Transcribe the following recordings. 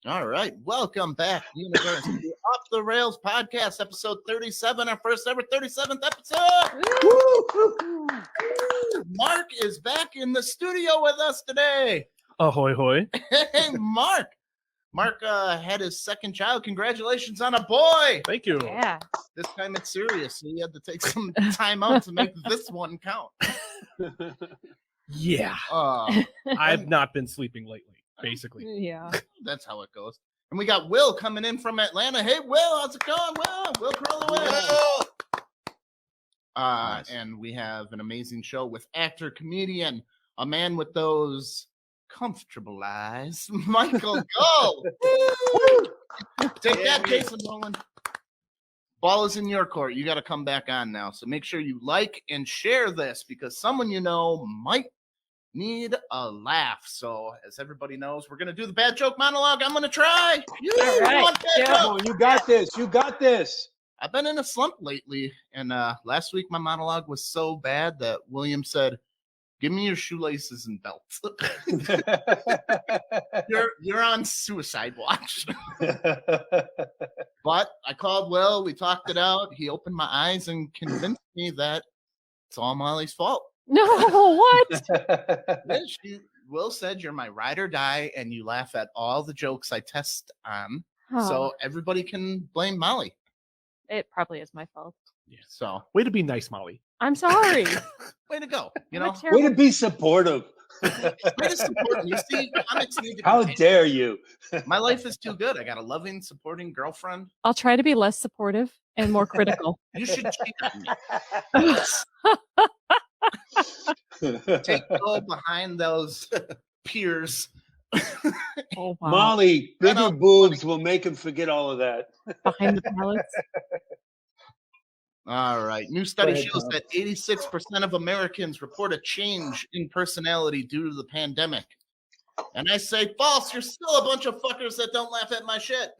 All right. Welcome back, Universe, to the Off the Rails podcast, episode 37, our first ever 37th episode. Mark is back in the studio with us today. Ahoy, hoy. Hey, Mark. Mark had his second child. Congratulations on a boy. Thank you. Yeah. This time it's serious, so you had to take some time out to make this one count. Yeah. I've not been sleeping lately, basically. Yeah. That's how it goes. And we got Will coming in from Atlanta. Hey, Will, how's it going, Will? Will Curlaway. Nice. And we have an amazing show with actor, comedian, a man with those comfortable eyes, Michael Gull. Take that, Jason Rowland. Ball is in your court. You got to come back on now. So make sure you like and share this because someone you know might need a laugh. So as everybody knows, we're going to do the bad joke monologue. I'm going to try. All right. You got this. You got this. I've been in a slump lately. And last week, my monologue was so bad that William said, "Give me your shoelaces and belts." You're on suicide watch. But I called Will. We talked it out. He opened my eyes and convinced me that it's all Molly's fault. No, what? Will said, "You're my ride or die, and you laugh at all the jokes I test on. So everybody can blame Molly." It probably is my fault. Yeah. So Way to be nice, Molly. I'm sorry. way to go. You I'm a know, terrible- Way to be supportive. way to support me. You see, comics need to be How paid. dare you? My life is too good. I got a loving, supporting girlfriend. I'll try to be less supportive and more critical. You should cheat on me. Take go behind those peers. Oh, wow. Molly, I know. bigger boobs will make him forget all of that. Behind the pallets. All right. New study ahead, shows Tom. that 86% of Americans report a change in personality due to the pandemic. And I say false. You're still a bunch of fuckers that don't laugh at my shit.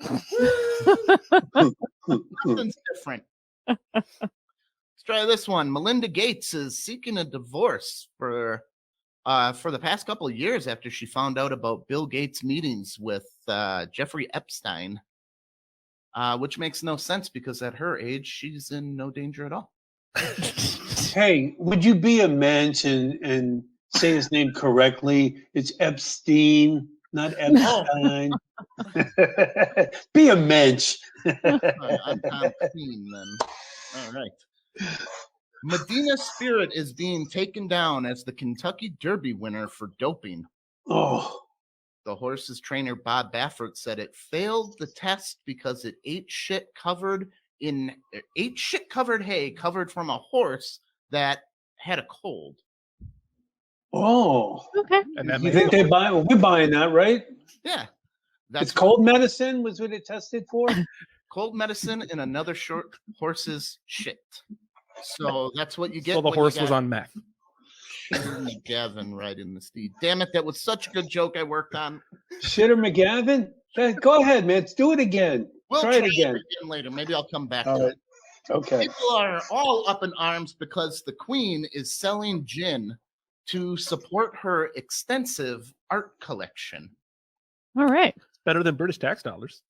Nothing's different. Let's try this one. Melinda Gates is seeking a divorce for the past couple of years after she found out about Bill Gates' meetings with Jeffrey Epstein. Which makes no sense because at her age, she's in no danger at all. Hey, would you be a mensch and say his name correctly? It's Epstein, not Epstein. Be a mensch. I'm Tom Clean then. All right. Medina Spirit is being taken down as the Kentucky Derby winner for doping. Oh, The horse's trainer, Bob Baffert, said it failed the test because it ate shit covered hay covered from a horse that had a cold. oh. Okay. And that You makes think we're buying that, right? Yeah. It's cold medicine was what it tested for? Cold medicine in another short horse's shit. So that's what you get. so the when you horse was got on meth. Shitter McGavin right in the steed. Damn it, that was such a good joke I worked on. Shitter McGavin? Go ahead, man. Let's do it again. We'll Try it again. later. Maybe I'll come back All to right. it. Okay. People are all up in arms because the Queen is selling gin to support her extensive art collection. All right. Better than British tax dollars.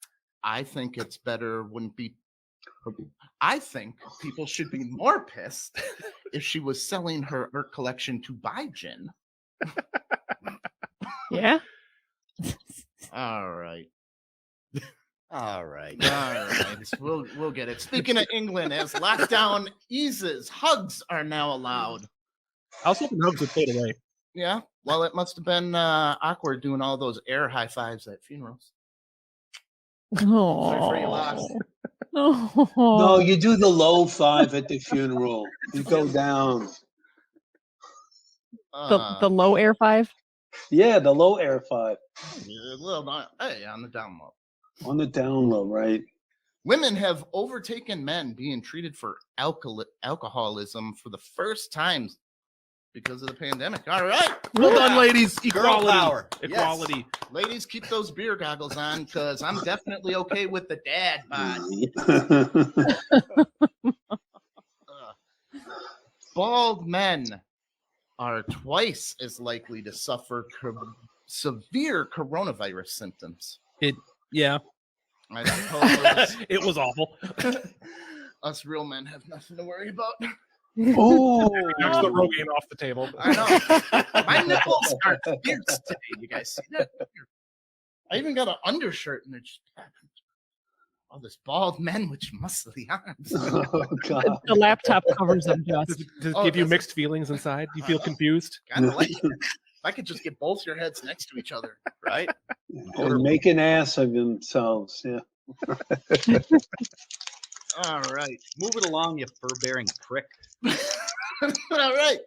I think it's better wouldn't be. I think people should be more pissed if she was selling her art collection to buy gin. Yeah. All right. All right. We'll get it. Speaking of England, as lockdown eases, hugs are now allowed. I was hoping hugs would fade away. Yeah. Well, it must have been awkward doing all those air high fives at funerals. Sorry for your loss. Oh. No, you do the low five at the funeral. You go down. The low air five. Yeah, the low air five. A little bit, hey, on the down low. On the down low, right? Women have overtaken men being treated for alcoholism for the first time because of the pandemic. All right. Well done, ladies. Girl Equality. power. Equality. Ladies, keep those beer goggles on because I'm definitely okay with the dad bod. Bald men are twice as likely to suffer severe coronavirus symptoms. Yeah, I suppose it was awful. us real men have nothing to worry about. Oh, Knocks the Rogaine off the table. I know. My nipples are fierce today. You guys see that? I even got an undershirt and it's all this bald men with muscly arms. oh God. The laptop covers them Does just. it, does it Oh, give you does it? mixed feelings inside? Do you feel confused? Kind of like it. If I could just get both your heads next to each other, right? And make an ass of themselves. Yeah. All right. Move it along, you fur-bearing prick. All right.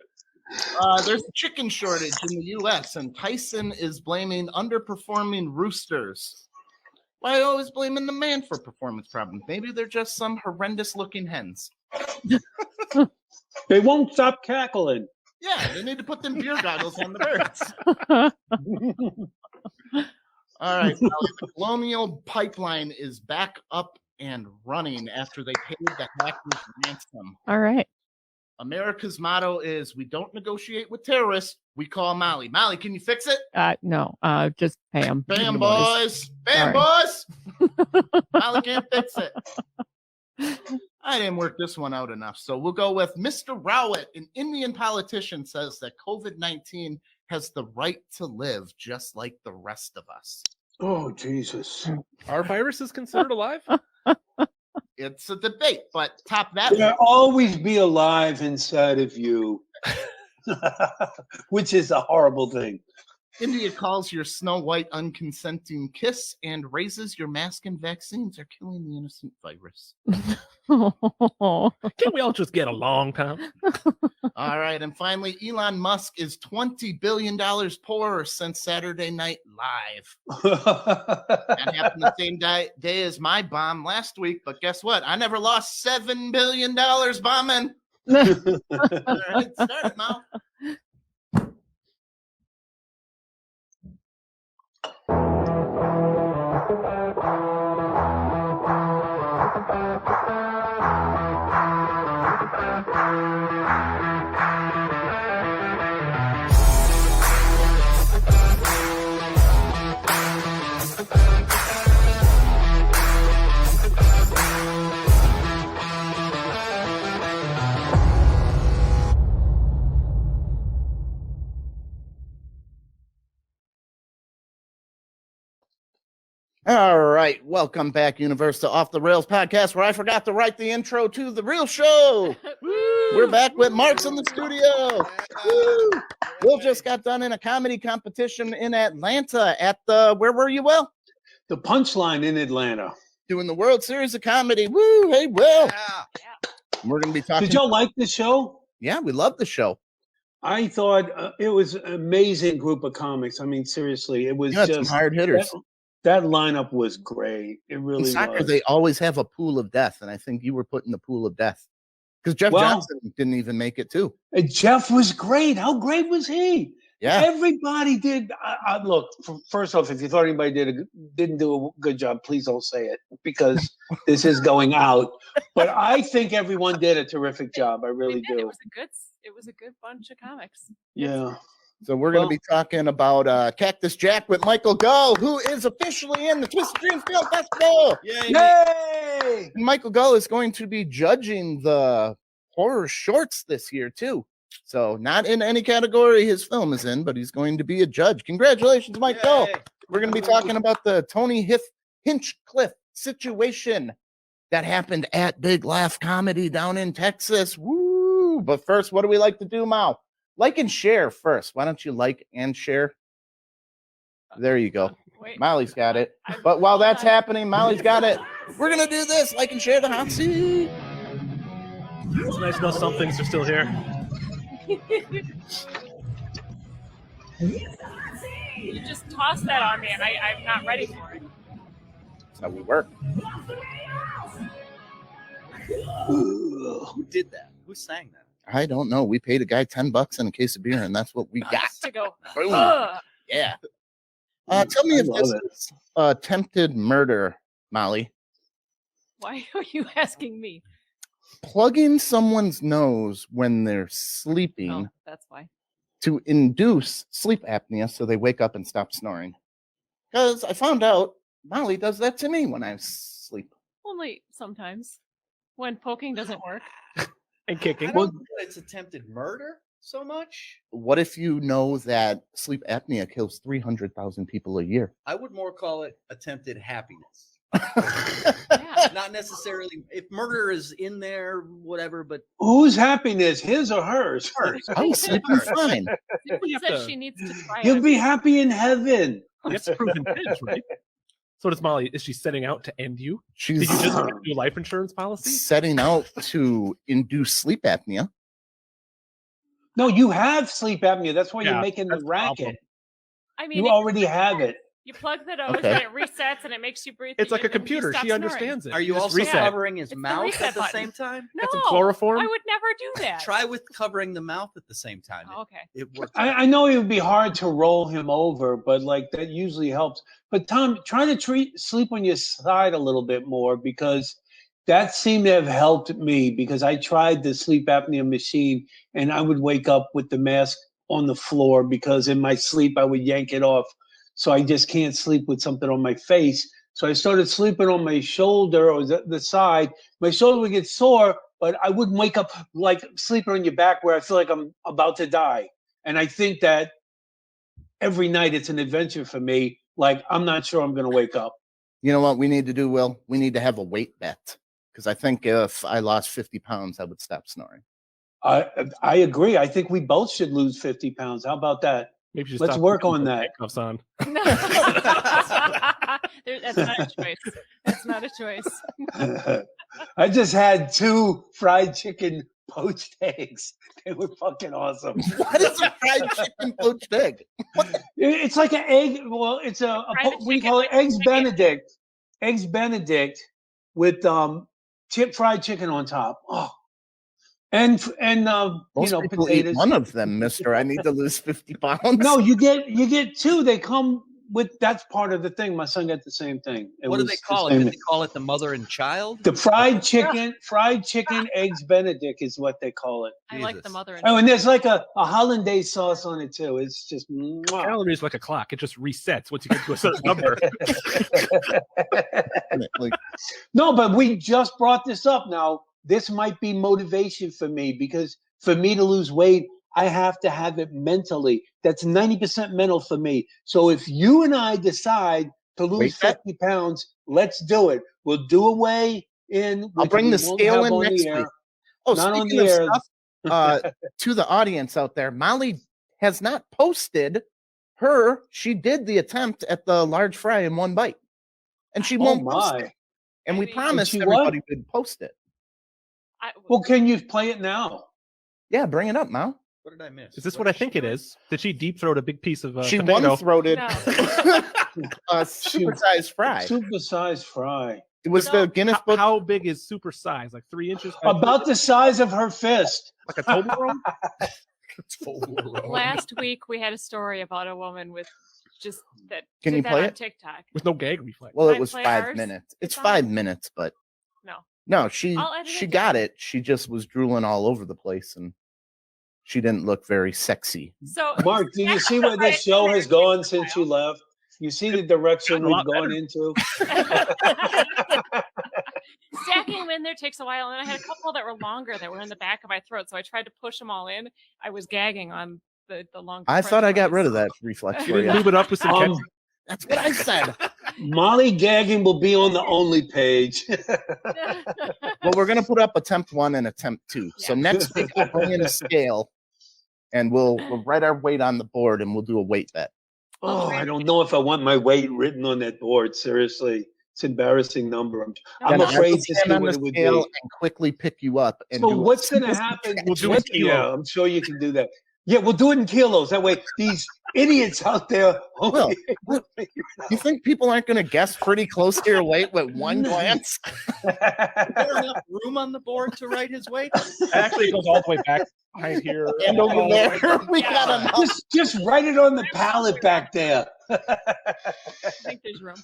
There's a chicken shortage in the U.S., and Tyson is blaming underperforming roosters. Why are you always blaming the man for performance problems? Maybe they're just some horrendous-looking hens. They won't stop cackling. Yeah, they need to put them beer goggles on the birds. All right, Molly, the Colonial Pipeline is back up and running after they paid the hackers ransom. All right. America's motto is, we don't negotiate with terrorists, we call Molly. Molly, can you fix it? No. Just pay them. Bam, boys. Bam, boys. Molly can't fix it. I didn't work this one out enough. So we'll go with Mr. Rowett, an Indian politician, says that COVID-19 has the right to live just like the rest of us. Oh, Jesus. Are viruses considered alive? It's a debate, but top that. There'll always be alive inside of you, which is a horrible thing. India calls your Snow White unconsenting kiss and raises your mask and vaccines are killing the innocent virus. Can't we all just get along, Tom? All right. And finally, Elon Musk is $20 billion poorer since Saturday Night Live. That happened the same day as my bomb last week. But guess what? I never lost $7 billion bombing. All right. Start it, Mal. All right, welcome back, Universe, to Off the Rails podcast, where I forgot to write the intro to the real show. We're back with Marks in the studio. Woo! Will just got done in a comedy competition in Atlanta at the, where were you, Will? The Punchline in Atlanta. Doing the World Series of Comedy. Woo! Hey, Will. We're going to be talking. Did y'all like the show? Yeah, we love the show. I thought it was an amazing group of comics. I mean, seriously, it was You had just some hard hitters. That lineup was great. It In really soccer, was. they always have a pool of death, and I think you were put in the pool of death because Jeff Johnson didn't even make it too. And Jeff was great. How great was he? Yeah, Everybody did. Look, first off, if you thought anybody didn't do a good job, please don't say it because this is going out. But I think everyone did a terrific job. I really do. It was a good bunch of comics. Yeah. so we're going to be talking about Cactus Jack with Michael Gull, who is officially in the Twisted Dreams Film Festival. Yay! And Michael Gull is going to be judging the horror shorts this year too. So not in any category his film is in, but he's going to be a judge. Congratulations, Mike Gull. We're going to be talking about the Tony Hinchcliffe situation that happened at Big Laugh Comedy down in Texas. Woo! But first, what do we like to do, Mal? Like and share first. Why don't you like and share? There you go. Wait, Molly's got it. But while that's happening, Molly's got it. We're going to do this. Like and share the hot seat. It's nice to know some things are still here. you just tossed that on me, and I'm not ready for it. That's how we work. Who did that? Who sang that? I don't know. We paid a guy $10 and a case of beer, and that's what we got. Just to go. Boom. Ugh. Yeah. Tell me I if love this it. is attempted murder, Molly. Why are you asking me? Plugging someone's nose when they're sleeping Oh, that's why. to induce sleep apnea so they wake up and stop snoring. Because I found out Molly does that to me when I sleep. Only sometimes when poking doesn't work. And kicking. I don't think that it's attempted murder so much. What if you know that sleep apnea kills 300,000 people a year? I would more call it attempted happiness. Yeah. Not necessarily if murder is in there, whatever, but Whose happiness, his or hers? I was sleeping fine. She have says to- she needs to try You'll it. be happy in heaven. You have to prove intent, right? So does Molly. Is she setting out to end you? She's Did you just do a life insurance policy? setting out to induce sleep apnea. No, you have sleep apnea. That's why you're Yeah, making the that's the problem. racket. I mean, You already have it. you plug the nose Okay. and it resets and it makes you breathe. It's like a and you computer. stop She snoring. understands it. are you just also reset. covering his It's the mouth reset at the button. same time? No, Got some chloroform? I would never do that. Try with covering the mouth at the same time. Oh, okay. It works. I know it would be hard to roll him over, but like that usually helps. But Tom, try to sleep on your side a little bit more because that seemed to have helped me because I tried the sleep apnea machine and I would wake up with the mask on the floor because in my sleep I would yank it off. So I just can't sleep with something on my face. So I started sleeping on my shoulder or the side. My shoulder would get sore, but I wouldn't wake up like sleeping on your back where I feel like I'm about to die. And I think that every night it's an adventure for me. Like, I'm not sure I'm going to wake up. You know what we need to do, Will? We need to have a weight bet. Because I think if I lost 50 pounds, I would stop snoring. I agree. I think we both should lose 50 pounds. How about that? Maybe just Let's stop work putting on those that. handcuffs on. That's not a choice. That's not a choice. I just had 2 fried chicken poached eggs. They were fucking awesome. What is a fried chicken poached egg? It's like an egg. Well, it's Fried what do you chicken call it? with Eggs chicken. Benedict. Eggs Benedict with fried chicken on top. Oh, and Most people potatoes. eat one of them, mister. I need to lose 50 pounds. No, you get 2. They come with. That's part of the thing. My son got the same thing. What do they call it? Do they call it the mother and child? The fried chicken eggs Benedict is what they call it. I like the Jesus. mother. Oh, and there's like a hollandaise sauce on it too. It's just mwah. Calorie is like a clock. It just resets once you get to a certain number. Like, No, but we just brought this up. Now, this might be motivation for me because for me to lose weight, I have to have it mentally. That's 90% mental for me. So if you and I decide to lose Weight bet? 50 pounds, let's do it. We'll do a weigh in. I'll which bring we the won't scale have in on the next air. week. Oh, Not on speaking the of air. stuff, to the audience out there, Molly has not posted she did the attempt at the large fry in one bite. And she Oh won't post it. my. And we I mean- promised And she what? everybody would post it. Well, can you play it now? Yeah, bring it up, Mal. What did I miss? Is this what I think it is? Did she deep throat a big piece of She potato? one-throated No. a supersized fry. Supersized fry. It was the Guinness How, Book. how big is super size? Like 3 inches? by About the size of her fist. like a Toblerone? Last week we had a story about a woman with just that. Can did you that play on it? TikTok. With no gag reflex. Well, Can it I was play 5 ours? minutes. It's It's 5 on? minutes, but No. she I'll edit she it got down. it. She just was drooling all over the place, and she didn't look very sexy. So Mark, do you see where this show has gone since you left? You see the direction Gotten a we've lot gone better. into? stacking them in there takes a while, and I had a couple that were longer that were in the back of my throat, so I tried to push them all in. I was gagging on the long. I thought I got rid of that. that reflex You for didn't you. lube it up with some ketchup? That's what I said. Molly gagging will be on the only page. Well, we're gonna put up attempt 1 and attempt 2. So Yeah. next week I'll bring in a scale, and we'll write our weight on the board, and we'll do a weight bet. Oh, I don't know if I want my weight written on that board. Seriously, it's an embarrassing number. I'm Then I will afraid to stand see on what the it would scale be. and quickly pick you up. And So do a what's going to simple happen? We'll do it in Yeah, kilos. I'm sure you can do that. Yeah, we'll do it in kilos. That way, these idiots out there. Will, You think people aren't going to guess pretty close to your weight with one glance? Is there enough room on the board to write his weight? Actually, it goes all the way back behind here. And over all the way there, back. we got enough. just write it on the pallet back there. I think there's room.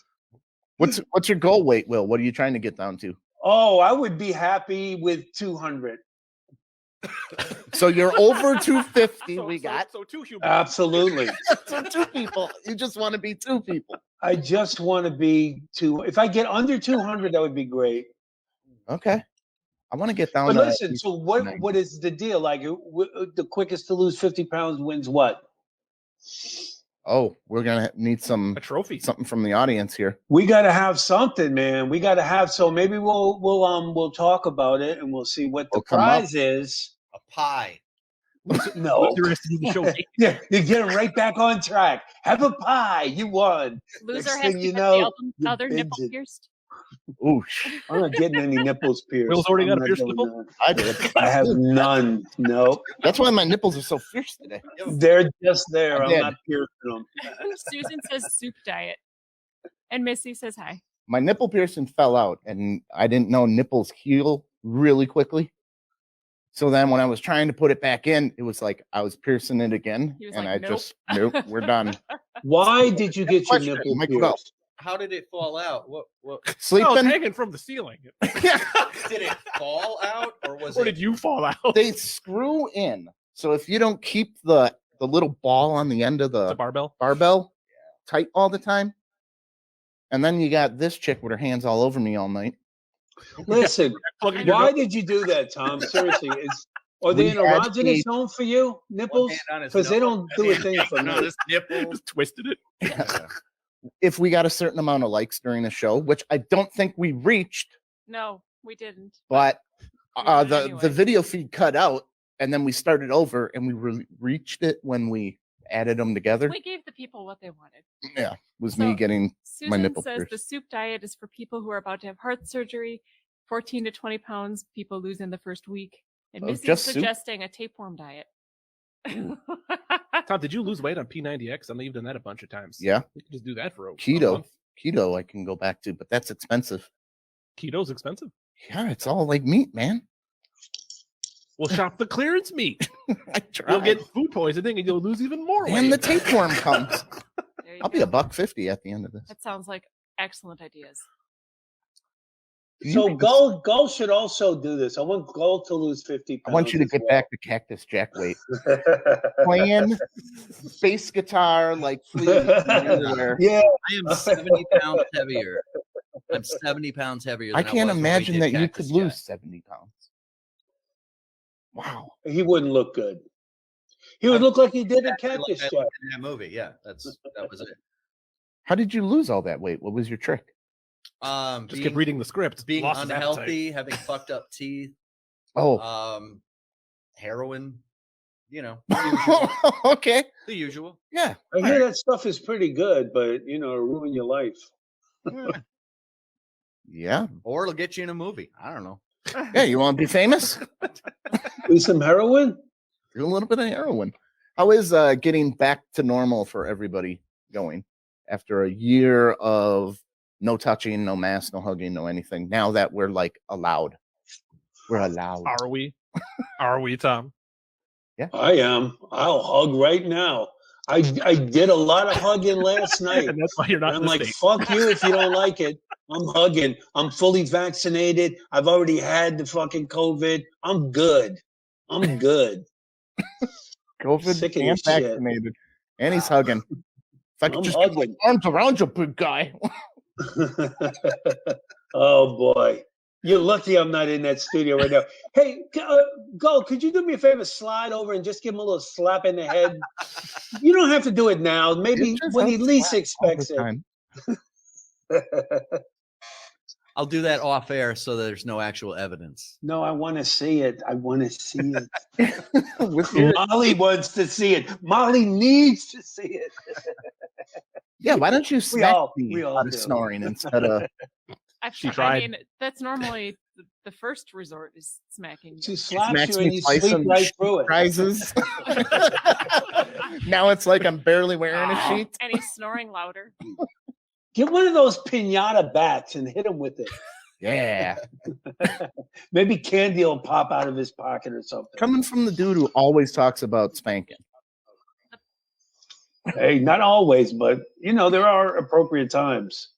What's your goal weight, Will? What are you trying to get down to? Oh, I would be happy with 200. So you're over 250. So, We got so 2 humans. Absolutely. so 2 people. You just want to be 2 people. I just want to be if I get under 200, that would be great. Okay. I want to get down But to listen, so what is the deal? Like the quickest to lose 50 pounds wins what? Oh, we're gonna need A trophy. something from the audience here. We got to have something, man. We got to have. So maybe we'll talk about it and we'll see what the We'll come up. prize is. A pie. No. The rest of the show. Yeah, you get him right back on track. Have a pie. You won. Loser Next has thing to you get know, the other you nipple binge it. pierced. Oosh. I'm not getting any nipples pierced. Will's already I'm got a not pierced doing nipple? I did. that. I have none. No, That's why my nipples are so fierce today. they're just there. I I'm did. not piercing them. Susan says soup diet. And Missy says hi. My nipple piercing fell out, and I didn't know nipples heal really quickly. So then when I was trying to put it back in, it was like I was piercing it again. He was And like, I "Nope." just, nope, we're done. Why did you get your Question, nipple Michael Gull. pierced? How did it fall out? What No, it's Sleeping, hanging from the ceiling. did it fall out, or was Or it? did you fall out? they screw in. So if you don't keep the little ball on the end of It's a the barbell. barbell tight all the time, and then you got this chick with her hands all over me all night. Listen, Plug in your why nose. did you do that, Tom? Seriously, are We they an had erogenous a- zone for you? Nipples? Because they don't do a thing for me. Just twisted it. If we got a certain amount of likes during the show, which I don't think we reached, No, we didn't. but We did it the anyway. video feed cut out, and then we started over, and we reached it when we added them together. We gave the people what they wanted. Yeah, it was So- me getting Susan nipple says the pierced. soup diet is for people who are about to have heart surgery, 14 to 20 pounds people lose in the first week. And Oh, Missy's just soup? suggesting a tapeworm diet. Tom, did you lose weight on P90X? I know you've done that a bunch of times. Yeah, You can just do that for a keto. month. Keto I can go back to, but that's expensive. Keto's expensive. Yeah, it's all like meat, man. We'll shop the clearance meat. I tried. You'll get food poisoning and you'll lose even more weight. and the tapeworm comes. There you I'll be go. $1.50 at the end of this. That sounds like excellent ideas. So Gull should also do this. I want Gull to lose 50 pounds. I want you to as get well. back to Cactus Jack weight. Playing bass guitar like everywhere. Yeah, I am 70 pounds heavier. I'm 70 pounds heavier. I Than can't was when we imagine did that you Cactus could Jack. lose 70 pounds. Wow. he wouldn't look good. He would look like he did in I Cactus looked Jack. in that movie. Yeah, that was it. How did you lose all that weight? What was your trick? Just keep reading the script. being Lost his appetite. unhealthy, having fucked up teeth, Oh, heroin. You know, the usual. okay. The usual. Yeah. I hear that stuff is pretty good, but it'll ruin your life. Yeah. Or it'll get you in a movie. I don't know. Yeah. You want to be famous? Do some heroin? Do a little bit of heroin. How is getting back to normal for everybody going after a year of no touching, no mask, no hugging, no anything? Now that we're like allowed, we're allowed. Are we? Are we, Tom? I am. I'll hug right now. I did a lot of hugging last night. And that's why you're not And in I'm the like, state. fuck you if you don't like it. I'm hugging. I'm fully vaccinated. I've already had the fucking COVID. I'm good. I'm good. COVID Sick of and this shit. vaccinated. And he's hugging. If I could I'm just get my hugging. arms around you, big guy. Oh boy. You're lucky I'm not in that studio right now. Hey, Go, could you do me a favor? Slide over and just give him a little slap in the head. You don't have to do it now. Maybe You just when he have least all the expects it. time. I'll do that off air so there's no actual evidence. No, I want to see it. I want to see it. With your- Molly wants to see it. Molly needs to see it. yeah, why don't you smack all- me we all out of do. snoring instead of She I tried. mean, that's normally the first resort is smacking. She you. slaps smacks you me and you twice sleep and right through it. prizes? Now it's like I'm barely wearing a sheet. And he's snoring louder. Get one of those pinata bats and hit him with it. Yeah. Maybe candy will pop out of his pocket or something. Coming from the dude who always talks about spanking. Hey, not always, but there are appropriate times.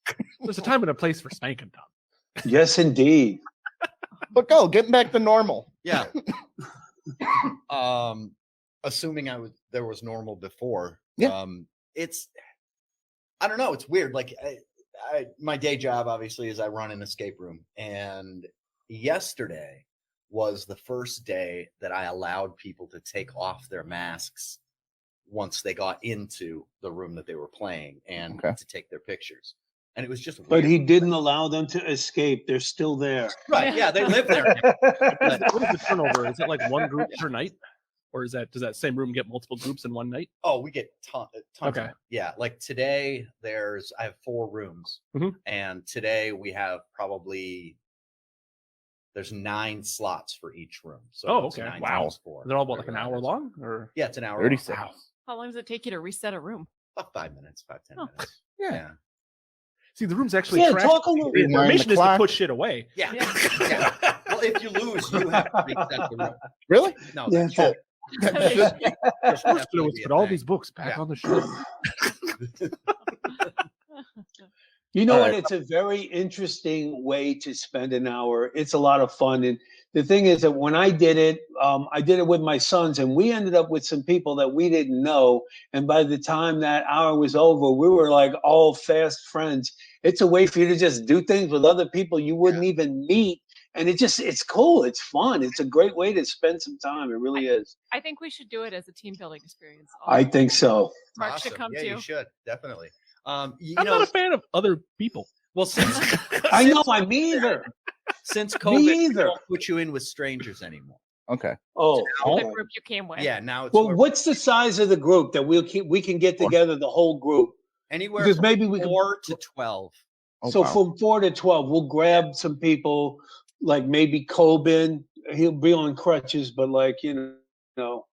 There's a time and a place for spanking, Tom. Yes, indeed. But getting back to normal. Yeah. Assuming there was normal before. Yeah. It's I don't know. It's weird. Like my day job obviously is I run an escape room, and yesterday was the first day that I allowed people to take off their masks once they got into the room that they were playing and to take their pictures. And it was just weird. But he didn't allow them to escape. They're still there. Right. Yeah, they live there. What is the turnover? Is it like one group per night? Or does that same room get multiple groups in one night? Oh, we get tons. Okay. Of them. Yeah. Like today I have 4 rooms, and today we have there's 9 slots for each room. So okay. 9 Wow. times 4. They're all about like an hour long, or yeah, it's an hour. 36. Long. How long does it take you to reset a room? About 5 minutes, 5-10 minutes. Yeah. see, the room's actually Yeah, trash. talk a little. The information is to clock. put shit away. Yeah. Yeah. Well, if you lose, you have to reset the room. Really? No, Yeah, that's The first definitely was be a put all thing. these books back Yeah. on the shelf. You know All what? right. It's a very interesting way to spend an hour. It's a lot of fun. And the thing is that when I did it with my sons, and we ended up with some people that we didn't know. And by the time that hour was over, we were like all fast friends. It's a way for you to just do things with other people you wouldn't even meet. And it's cool. It's fun. It's a great way to spend some time. It really is. I think we should do it as a team building experience. I think so. Mark awesome. should come yeah, too. you should definitely. You I'm know, not a fan of other people. well, since I know. I'm either. since Me COVID, we either. don't put you in with strangers anymore. Okay. Oh, The okay. group you came with. Yeah, now it's Well, what's the size of the group that we can get together, the whole group? anywhere Because from maybe we can. 4 to 12. Oh, So wow. from 4 to 12, we'll grab some people like maybe Coben. He'll be on crutches, but like, So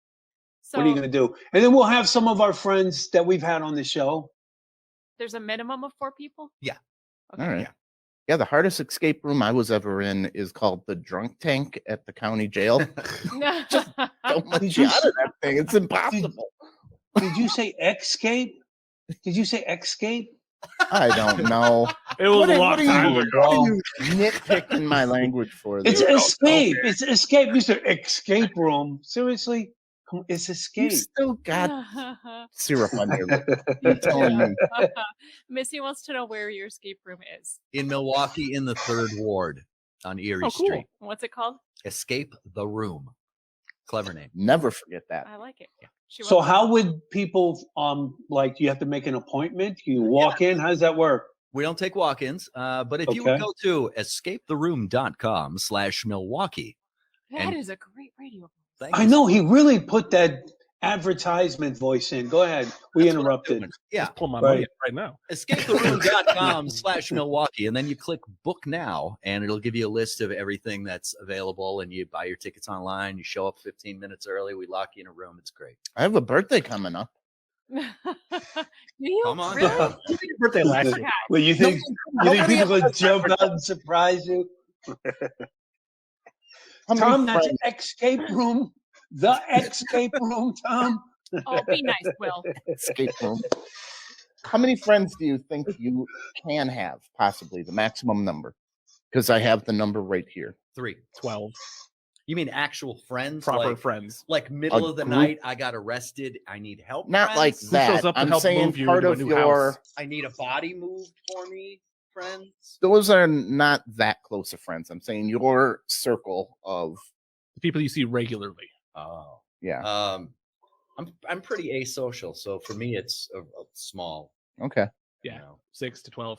what are you going to do? And then we'll have some of our friends that we've had on the show. there's a minimum of 4 people? Yeah. Okay. All right. Yeah. Yeah, the hardest escape room I was ever in is called the Drunk Tank at the county jail. Don't let Did you you out of that thing. It's impossible. Did you say escape? Did you say escape? I don't know. It was a long What are time you, ago. what are you nitpicking my language for? It's there? escape. It's escape. Mr. Escape room. Seriously? It's You escape. still got syrup on your lip. You're telling me. Missy wants to know where your escape room is. In Milwaukee, in the 3rd Ward on Erie Oh, cool. Street. What's it called? Escape the Room. Clever name. Never forget that. I like it. She So wants- how would people like? Do you have to make an appointment? You walk in. How does that work? We don't take walk-ins, but if you would Okay. go to escapetheroom.com/Milwaukee. that and- is a great radio. Thank I you. know he really put that advertisement voice in. Go ahead. We That's what I'm interrupted. doing. Yeah. Pull my Right. money right now. escapetheroom.com/Milwaukee, and then you click book now, and it'll give you a list of everything that's available, and you buy your tickets online. You show up 15 minutes early. We lock you in a room. It's great. I have a birthday coming up. Do you? Come on. Really? Your birthday last year. Well, you think people will jump out and surprise you? How many Tom, that's friends- escape room. The escape room, Tom. Oh, be nice, Will. escape room. How many friends do you think you can have? Possibly the maximum number, because I have the number right here. 3. 12 You mean actual friends? proper friends. Like middle A of the group? night, I got arrested. I need help. Not like friends? that. shows up to I'm help saying move you part to a of new your. house? I need a body moved for me, friends. Those are not that close of friends. I'm saying your circle of. The people you see regularly. Oh. Yeah. I'm pretty asocial, so for me it's a small. Okay. Yeah. You know. 6 to 12.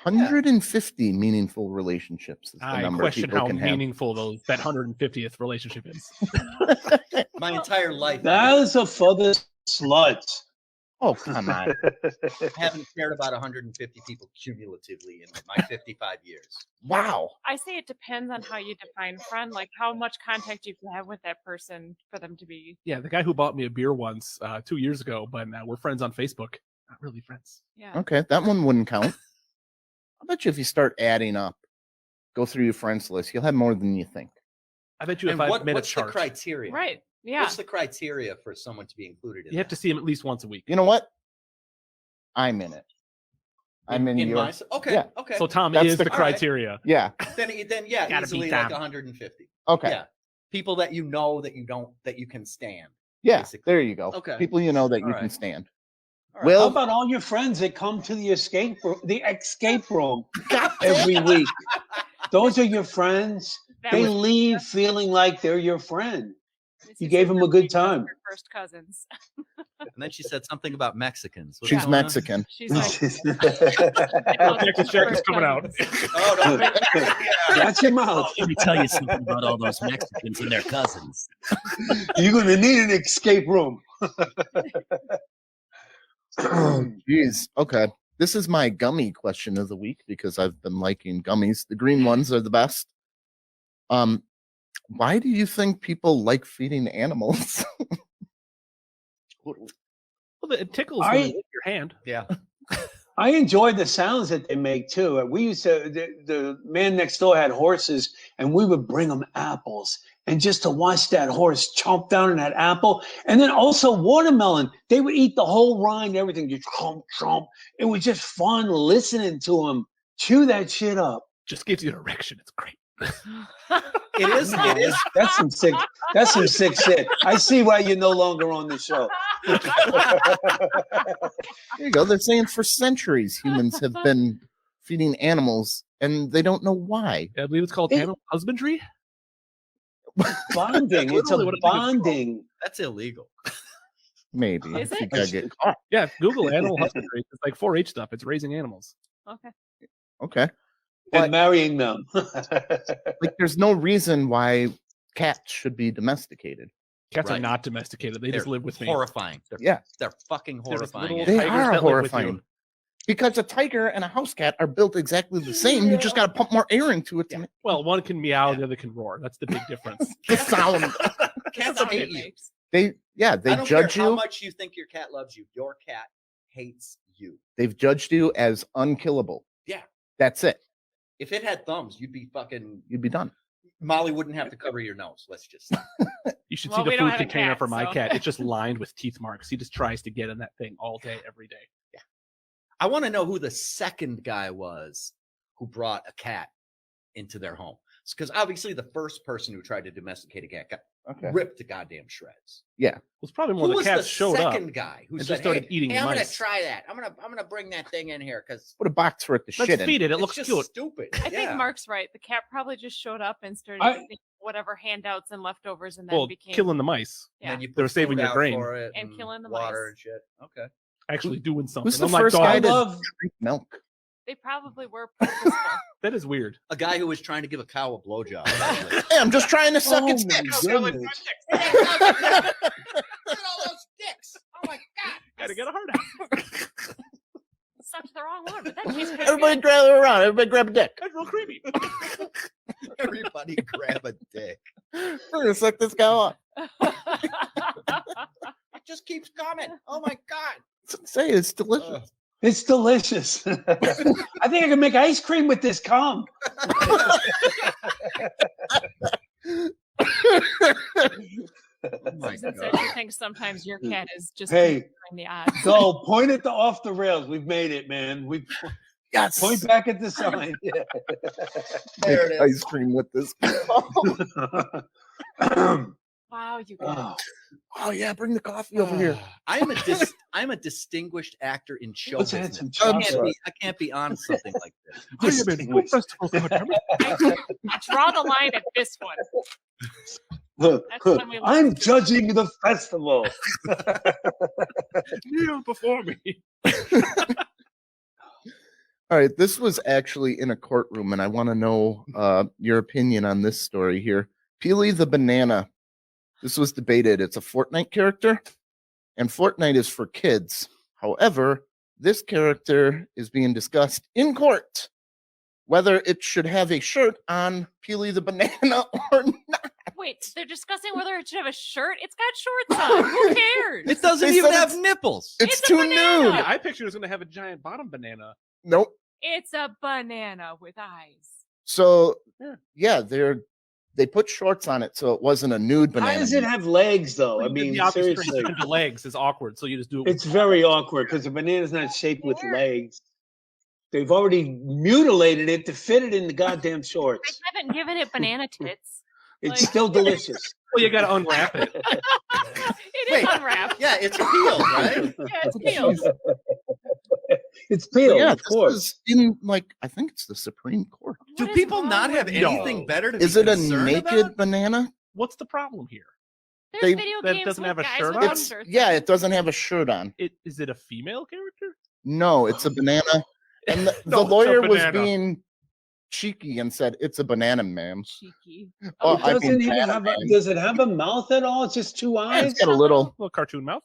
150 meaningful relationships is the I number question people how can meaningful that 150th relationship is. have. My entire life, That is a for the sluts. Oh, come on. I haven't cared about 150 people cumulatively in my 55 years. Wow. I say it depends on how you define friend, like how much contact you can have with that person for them to be. Yeah, the guy who bought me a beer once 2 years ago, but we're friends on Facebook. Not really friends. Yeah. Okay, that one wouldn't count. I bet you if you start adding up, go through your friends list, you'll have more than you think. I bet you And if I made a what's the chart, criteria? Right. Yeah. What's the criteria for someone to be included in you have to that? see him at least once a week. You know what? I'm in it. I'm in your. my okay, yeah. okay. So Tom That's is the- the all right. criteria. Yeah. then yeah, Gotta easily beat like Tom. 150. Okay. Yeah. People that you know that you can stand. Yeah, Basically. there you go. Okay. People you know that you All can right. stand. All right. How Will, about all your friends that come to the escape room every week? Those are your friends. That They was- leave feeling like they're your friend. Missy You gave said them a that good we were time. her first cousins. And then she said something about Mexicans. What's she's going on? Mexican. She's like, Oh, Cactus Jack is coming out. Oh, don't make Watch your mouth. Let me tell you something about all those Mexicans and their cousins. You're going to need an escape room. Oh, jeez. Okay. This is my gummy question of the week because I've been liking gummies. The green ones are the best. Why do you think people like feeding animals? Well, it tickles when you lick your hand. Yeah. I enjoy the sounds that they make too. We used to, the man next door had horses, and we would bring them apples. And just to watch that horse chomp down on that apple, and then also watermelon, they would eat the whole rind, everything, just chomp, chomp. It was just fun listening to them chew that shit up. Just gives you an erection. It's great. It is. It is. That's some sick. That's some sick shit. I see why you're no longer on the show. There you go. They're saying for centuries humans have been feeding animals and they don't know why. I believe it's called animal husbandry. Bonding. It's a Literally what I think it's called. bonding. That's illegal. Maybe. Is You it? gotta get caught. Yeah, Google animal husbandry. It's like 4-H stuff. It's raising animals. okay. Okay. And marrying them. Like there's no reason why cats should be domesticated. Cats are Right. not domesticated. They just They're live with me. Horrifying. Yeah. They're fucking They're just horrifying. little They tigers are that live with you. horrifying. Because a tiger and a house cat are built exactly the same. You just got to pump more air into it to make Well, one can meow, the other can roar. That's the big difference. the sound. Cats Sound hate it you. makes. They I don't judge care how you. much you think your cat loves you. Your cat hates you. They've judged you as unkillable. Yeah. That's it. If it had thumbs, you'd be fucking. You'd be done. Molly wouldn't have to cover your nose. Let's just. Say. You should Well, see we the don't food have a container cat, for my so. cat. It's just lined with teeth marks. He just tries to get in that thing all day, every day. I want to know who the second guy was who brought a cat into their home. Because obviously the first person who tried to domesticate a cat got Okay. ripped to goddamn shreds. It was probably more Who the was cats the showed up. second guy who and said, just started hey, eating I'm gonna mice. try that. I'm gonna bring that thing in here because Put a box for it to Let's shit in. feed it. It it's looks just cute. stupid. I think Mark's right. The cat probably just showed up and started I- eating whatever handouts and leftovers, and then Well, became killing the mice. And then you They're put saving food your out grain. for it And killing the water mice. and shit. Okay. Actually doing something. Who's the Unlike first guy dogs. I to love drink milk? They probably were purposeful. That is weird. A guy who was trying to give a cow a blowjob. Hey, I'm just trying to suck Oh its my dick. goodness. Look at all those dicks. Oh my god. Gotta get a heart out. Sucked the wrong one, but that tastes pretty Everybody good. grab it around. Everybody grab a dick. That's real creepy. Everybody grab a dick. We're gonna suck this guy off. It just keeps coming. Oh my god. Say it's delicious. Ugh. It's delicious. I think I can make ice cream with this cum. Oh my Susan god. said she thinks sometimes your cat is just Hey. considering the odds. Go point it to off the rails. We've made it, man. We Yes. point back at the sign. There it Make is. ice cream with this. Wow, you guys. Oh, Oh yeah, bring the coffee over here. I'm a distinguished actor in show let's add business. some I chocolate. can't be on something like this. I am in food festival. goddammit. I draw the line at this one. That's when we I'm lose. judging the festival. Kneel before me. All right, this was actually in a courtroom, and I want to know your opinion on this story here. Peely the banana. This was debated. It's a Fortnite character, and Fortnite is for kids. However, this character is being discussed in court whether it should have a shirt on Peely the banana or not. Wait, they're discussing whether it should have a shirt. It's got shorts on. Who cares? It doesn't They even said have it's- nipples. It's It's a too banana. nude. Yeah, I pictured it was going to have a giant bottom banana. Nope. It's a banana with eyes. So yeah, they put shorts on it, so it wasn't a nude How banana. does it have legs, though? I mean, the obvious seriously, transition to legs is awkward, so you just do it. it's very awkward because the banana's not shaped with legs. They've already mutilated it to fit it in the goddamn They shorts. haven't given it banana tits. It's Like- still delicious. Well, you got to unwrap it. It Wait. is unwrapped. Yeah, it's peeled, right? Yeah, it's peeled. It's peeled, yeah, of this course. is in like I think it's the Supreme Court. Do What is people wrong not have with anything No. better to Is be it a concerned naked about? banana? What's the problem here? There's They- video that games doesn't with have a guys shirt without on? shirts Yeah, on. it doesn't have a shirt on. Is it a female character? No, it's a banana. And the No, it's a lawyer was banana. being cheeky and said, "It's a banana, ma'am." Cheeky. Oh, It I doesn't mean, even banana, have. man. Does it have a mouth at all? It's just two Yeah, eyes. it's got a little, Little cartoon mouth.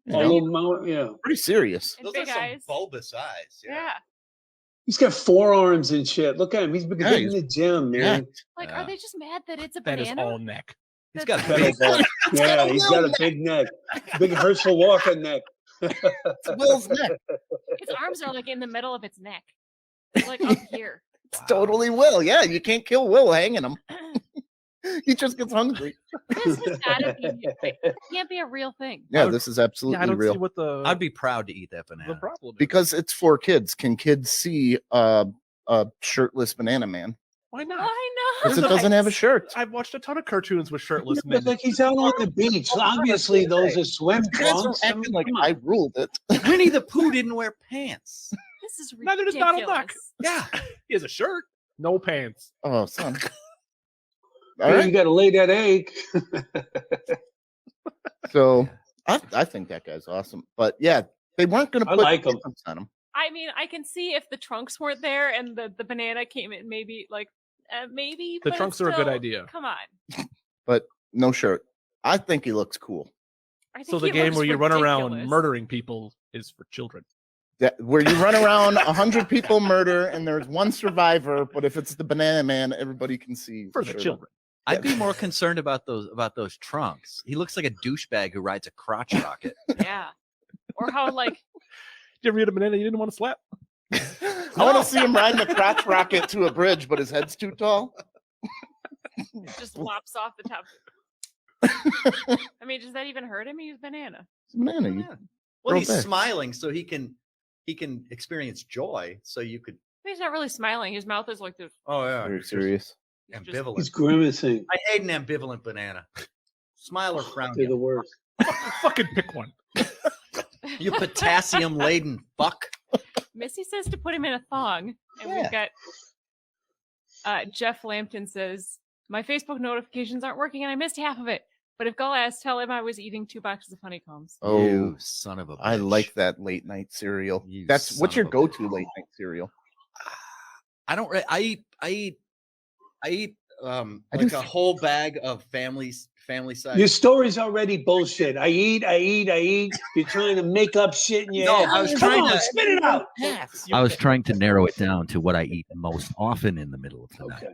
you A know, little mouth. Yeah. pretty serious. And Those big are some eyes. bulbous eyes. Yeah. He's got forearms and shit. Look at him. He's been Yeah, hitting the gym, man. Like, Yeah. are they just mad that it's a That is banana? all neck. He's got That's- big. Yeah, he's got a big neck, big Herschel Walker neck. It's Will's neck. Its arms are like in the middle of its neck. It's like up here. It's totally Will. Yeah, you can't kill Will hanging him. He just gets hungry. This has gotta be. It can't be a real thing. Yeah, would- this is Yeah, I absolutely don't real. see what the I'd be proud to eat that the banana. problem is. Because it's for kids. Can kids see a shirtless banana man? Why not? Why not? Because it doesn't have a shirt. I've watched a ton of cartoons with shirtless Yeah, but men. like he's out on the beach. Obviously, those are swim You guys are trunks. acting like Come on. I ruled it. Winnie the Pooh didn't wear pants. This is ridiculous. Neither does Donald Duck. Yeah. He has a shirt, no pants. Oh, son. Yeah, All you right. got to lay that egg. So I think that guy's awesome. But yeah, they weren't going to I put like 'em. pants on him. I mean, I can see if the trunks weren't there and the banana came in, maybe like maybe The but trunks are a good still, idea. Come on. But no shirt. I think he looks cool. I think So the he game looks where you run around ridiculous. murdering people is for children. Where you run around 100 people murder and there's one survivor, but if it's the banana man, everybody can see For the shirt on. children. I'd be more concerned about those trunks. He looks like a douchebag who rides a crotch rocket. Yeah. Or how like Did you ever eat a banana you didn't want to slap? I want to see him riding a crotch rocket to a bridge, but his head's too tall. it just lops off the top. I mean, does that even hurt him? He's banana. It's a banana. You- Yeah. Well, Throw he's back. smiling, so he can experience joy. So you could. He's not really smiling. His mouth is like this. Oh yeah. Very serious. He's just- Ambivalent. He's grimacing. I hate an ambivalent banana. Smile or frown. They're the you- worst. Fucking pick one. You potassium laden fuck. Missy says to put him in a thong, and we've got Jeff Lampton says my Facebook notifications aren't working, and I missed half of it. But if Gull asks, tell him I was eating 2 boxes of honeycombs. Oh, You son of a. I bitch. like that late night cereal. You That's what's son your of a bitch. go-to late night cereal? I don't. I eat. I Like do- a whole bag of family size. Your story's already bullshit. I eat. You're trying to make up shit in your No, head. I was Come trying on, to- spit it out. I was trying to narrow it down to what I eat most often in the middle of the night. Okay.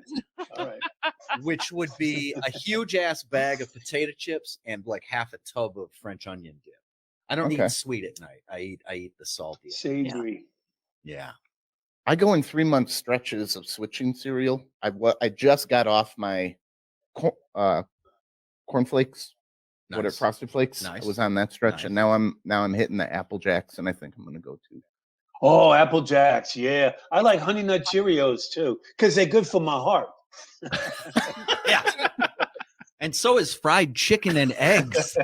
All right. which would be a huge ass bag of potato chips and like half a tub of French onion dip. I don't Okay. eat sweet at night. I eat the salty. Savory. Yeah. I go in 3-month stretches of switching cereal. I just got off my cornflakes, what are Nice. Frosted Flakes? Nice. I was on that stretch, and now I'm hitting the Apple Jacks, and I think I'm gonna go to. Oh, Apple Jacks. Yeah. I like Honey Nut Cheerios too, because they're good for my heart. Yeah. And so is fried chicken and eggs.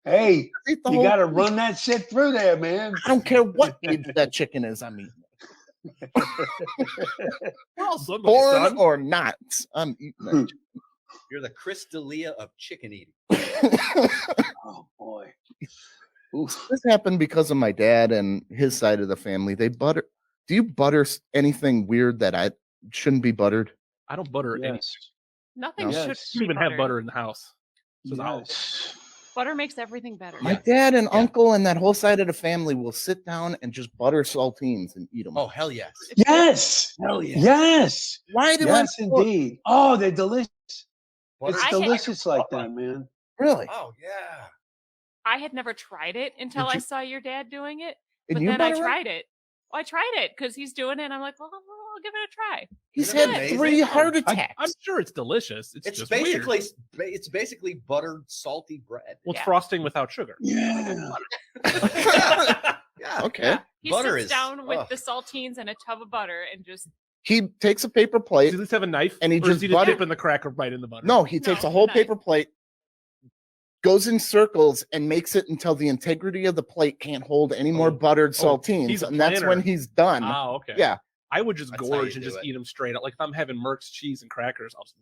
Hey, Eat the you whole got to thing. run that shit through there, man. I don't care what age that chicken is. I'm eating it. Well, somebody, Born son. or not, I'm eating that. You're the Chris D'Elia of chicken eating. Oh boy. Oof. This happened because of my dad and his side of the family. They butter. Do you butter anything weird that I shouldn't be buttered? I don't butter any. Yes. Nothing No. should Yes. You be even have buttered. butter in the house. So it's all- Yes. Butter makes everything better. My dad and Yeah. uncle and that whole side of the family will sit down and just butter saltines and eat them. Oh hell yes. Yes. Hell yeah. Yes. Why do Yes, I? indeed. Oh, they're delicious. Butter- It's I had- delicious like that, man. Really? Oh yeah. I had never tried it until Did I you- saw your dad doing it. And But you then I butter 'em? tried it. Well, I tried it because he's doing it. And I'm like, well, I'll give it a try. He's Isn't it had amazing? 3 heart I, attacks. I'm sure it's delicious. It's It's just basically weird. it's basically buttered salty bread. Well, it's Yeah. frosting without sugar. Yeah. Yeah. Okay. He Butter sits is- down with ugh. the saltines and a tub of butter and just He takes a paper plate. Does he at least have a knife? And he or does just he just butter- dip in the cracker right in the butter? No, he takes a whole paper plate, goes in circles, and makes it until the integrity of the plate can't hold any more buttered saltines. he's a And that's when planner. he's done. Oh, okay. Yeah. I would just That's how gorge you and do just it. eat them straight up. Like if I'm having Merck's cheese and crackers, I'll just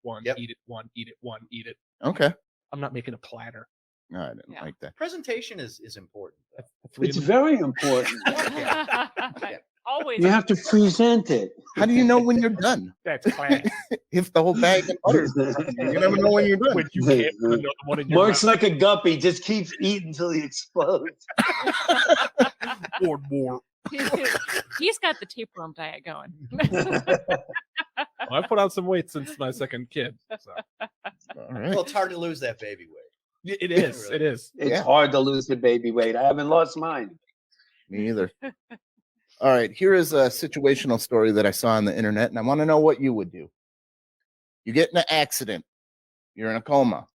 one, Yep. eat it, one, eat it. Okay. I'm not making a platter. No, I didn't like that. Presentation is important. though. It's very important. Always. You have to present it. How do you know when you're done? That's class. If the whole bag of butter, you never know when you're done. When you can't put another one in your Mark's mouth. like a guppy, just keeps eating until he explodes. More. He's got the tapeworm diet going. I put on some weight since my second kid. So. All right. Well, it's hard to lose that baby weight. It is. It is. It's Yeah. hard to lose the baby weight. I haven't lost mine. Me either. All right. Here is a situational story that I saw on the internet, and I want to know what you would do. You get in an accident. You're in a coma.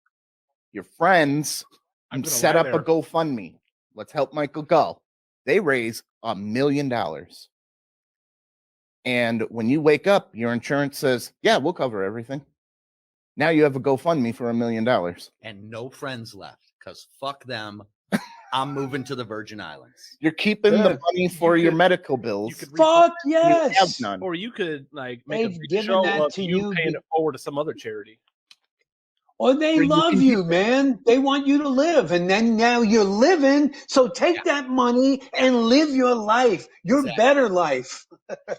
Your friends I'm gonna set lie up a there. GoFundMe. Let's help Michael Gull. They raise $1 million. And when you wake up, your insurance says, yeah, we'll cover everything. Now you have a GoFundMe for $1 million. And no friends left because fuck them. I'm moving to the Virgin Islands. You're keeping Yeah. the money for your medical bills. You could Fuck You have yes. none. Or you could like make a They've big given show that of to you you paying be- it forward to some other charity. Or they Or you love can you, man. They want you to live. And then now you're living. So take that money and live your life, your Exactly. better life.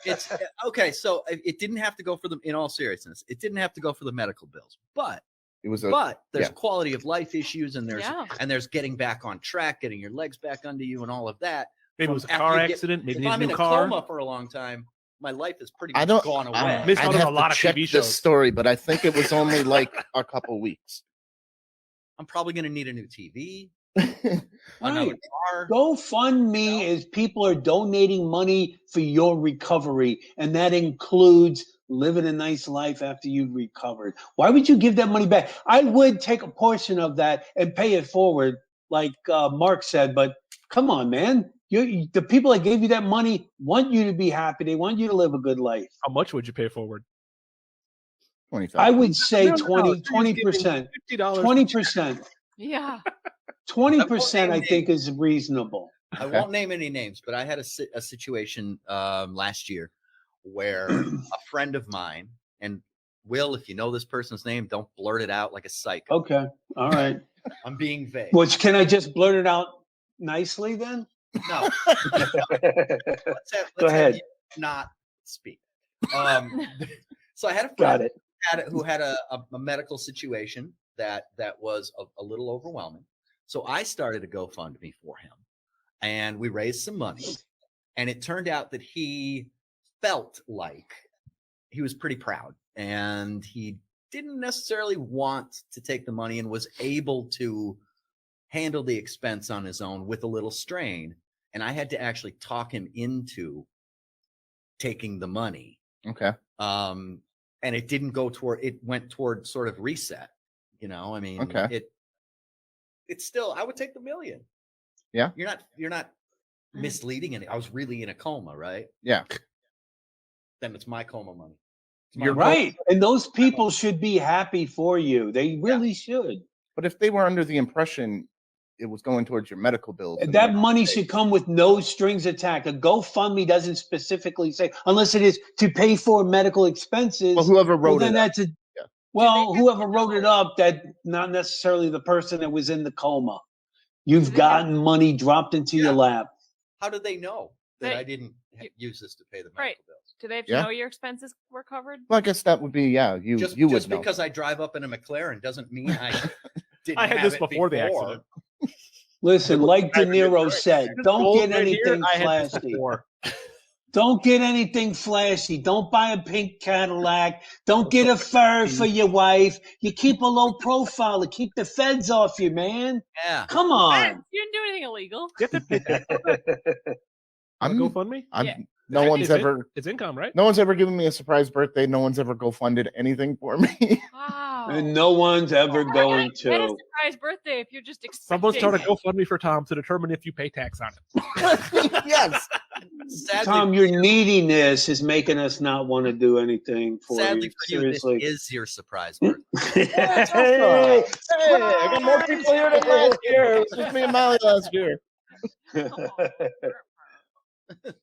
It's okay. So it didn't have to go for them. In all seriousness, it didn't have to go for the medical bills, but It was there's yeah. quality of life issues, and Yeah. there's getting back on track, getting your legs back under you, and all of that. Maybe it was a After car you get- accident. Maybe If you need I'm a in new a car. coma for a long time, my life is pretty I much don't. gone away. I, Missed I'd out on have a lot to of check TV this shows. story, but I think it was only like a couple weeks. I'm probably going to need a new TV, Right. another car. GoFundMe is people are donating money for your recovery, and that includes living a nice life after you've recovered. Why would you give that money back? I would take a portion of that and pay it forward, like Mark said, but come on, man. The people that gave you that money want you to be happy. They want you to live a good life. How much would you pay forward? 25. I would say No, 20%. $50. $20%. Yeah. 20%, I think, is reasonable. I won't name any names, but I had a situation last year where a friend of mine, and Will, if you know this person's name, don't blurt it out like a psycho. Okay. All right. I'm being vague. Which, can I just blurt it out nicely then? No. Go Let's ahead. have you not speak. So I had a Got friend it. who had a medical situation that was a little overwhelming. So I started a GoFundMe for him, and we raised some money. And it turned out that he felt like he was pretty proud, and he didn't necessarily want to take the money and was able to handle the expense on his own with a little strain. And I had to actually talk him into taking the money. Okay. And it didn't go toward, it went toward sort of reset. You know, I mean, Okay. it's still, I would take the $1 million. Yeah. You're not misleading any. I was really in a coma, right? Yeah. Then it's my coma money. It's my You're money. Right. And those people should be happy for you. They really should. But if they were under the impression it was going towards your medical bills, and That like, money hey, should come with no strings attached. A GoFundMe doesn't specifically say, unless it is to pay for medical expenses. Well, whoever well, wrote then it. that's a, Yeah. well, whoever wrote it up, that not necessarily the person that was in the coma. You've Do they gotten money dropped into your lap. How did they know that They- I didn't you- use this to pay the medical Right. bills? Do they have to Yeah. know your expenses were covered? Well, I guess that would be you Just would know. because I drive up in a McLaren doesn't mean I didn't I had have this it before the accident. Listen, like De Niro said, don't Gold get right here, anything I had this flashy. before. Don't get anything flashy. Don't buy a pink Cadillac. Don't get a fur for your wife. You keep a low profile to keep the feds off you, man. Yeah. Come on. You didn't do anything illegal. You have to pay that. I'm GoFundMe? I'm Yeah. No one's ever It's income, right? no one's ever given me a surprise birthday. No one's ever GoFunded anything for me. Wow. And no one's ever Why going not get a to. surprise birthday if you're just Someone expecting? start a GoFundMe for Tom to determine if you pay tax on it. Yes. Sadly, Tom, your neediness is making us not want to do anything for sadly you. for you, this Seriously. is your surprise birthday. Hey, I got more people here than last year. It was just me and Molly last year.